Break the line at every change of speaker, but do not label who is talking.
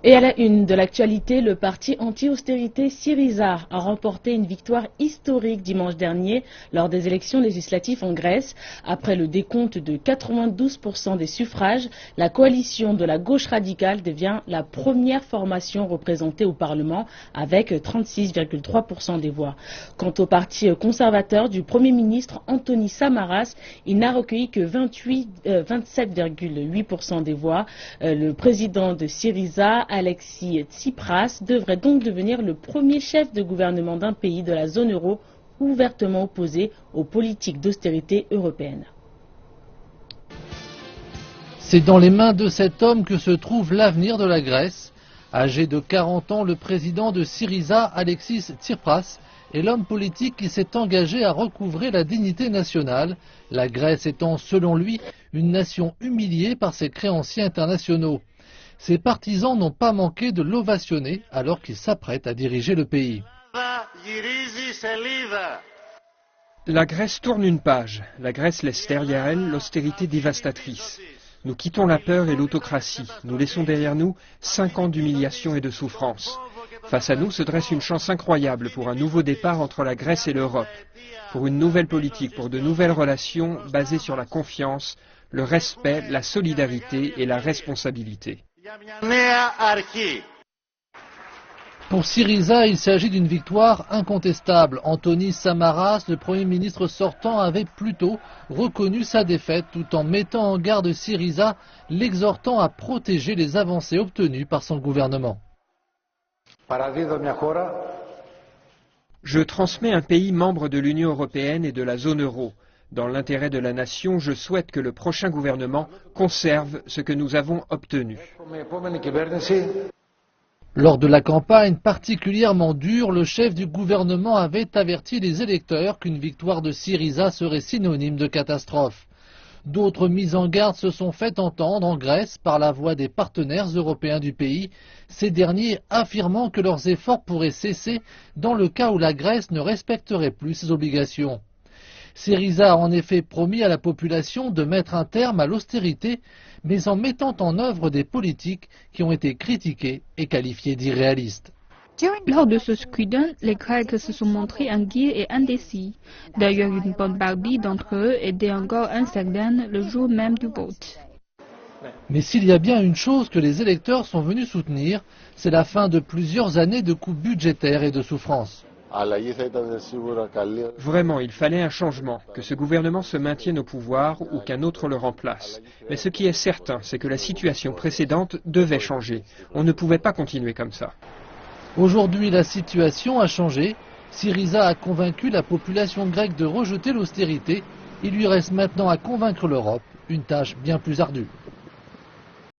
Et à la une de l'actualité, le parti anti-austérité Syriza a remporté une victoire historique dimanche dernier lors des élections législatives en Grèce. Après le décompte de 92% des suffrages, la coalition de la gauche radicale devient la première formation représentée au Parlement avec 36,3% des voix. Quant au parti conservateur du Premier ministre Antonis Samaras, il n'a recueilli que 27,8% des voix. Le président de Syriza, Alexis Tsipras, devrait donc devenir le premier chef de gouvernement d'un pays de la zone euro ouvertement opposé aux politiques d'austérité européennes.
C'est dans les mains de cet homme que se trouve l'avenir de la Grèce. Âgé de 40 ans, le président de Syriza, Alexis Tsipras, est l'homme politique qui s'est engagé à recouvrer la dignité nationale, la Grèce étant, selon lui, une nation humiliée par ses créanciers internationaux. Ses partisans n'ont pas manqué de l'ovationner alors qu'il s'apprête à diriger le pays.
La Grèce tourne une page. La Grèce laisse derrière elle l'austérité dévastatrice. Nous quittons la peur et l'autocratie. Nous laissons derrière nous 5 ans d'humiliation et de souffrance. Face à nous se dresse une chance incroyable pour un nouveau départ entre la Grèce et l'Europe. Pour une nouvelle politique, pour de nouvelles relations basées sur la confiance, le respect, la solidarité et la responsabilité.
Pour Syriza, il s'agit d'une victoire incontestable. Antonis Samaras, le Premier ministre sortant, avait plutôt reconnu sa défaite tout en mettant en garde Syriza, l'exhortant à protéger les avancées obtenues par son gouvernement.
Je transmets un pays membre de l'Union européenne et de la zone euro. Dans l'intérêt de la nation, je souhaite que le prochain gouvernement conserve ce que nous avons obtenu.
Lors de la campagne particulièrement dure, le chef du gouvernement avait averti les électeurs qu'une victoire de Syriza serait synonyme de catastrophe. D'autres mises en garde se sont fait entendre en Grèce par la voix des partenaires européens du pays, ces derniers affirmant que leurs efforts pourraient cesser dans le cas où la Grèce ne respecterait plus ses obligations. Syriza a en effet promis à la population de mettre un terme à l'austérité, mais en mettant en œuvre des politiques qui ont été critiquées et qualifiées d'irréalistes.
Lors de ce scrutin, les Grecs se sont montrés inquiets et indécis. D'ailleurs, une bonne partie d'entre eux étaient encore incertains le jour même du vote.
Mais s'il y a bien une chose que les électeurs sont venus soutenir, c'est la fin de plusieurs années de coupes budgétaires et de souffrances.
Vraiment, il fallait un changement, que ce gouvernement se maintienne au pouvoir ou qu'un autre le remplace. Mais ce qui est certain, c'est que la situation précédente devait changer. On ne pouvait pas continuer comme ça.
Aujourd'hui, la situation a changé. Syriza a convaincu la population grecque de rejeter l'austérité. Il lui reste maintenant à convaincre l'Europe, une tâche bien plus ardue.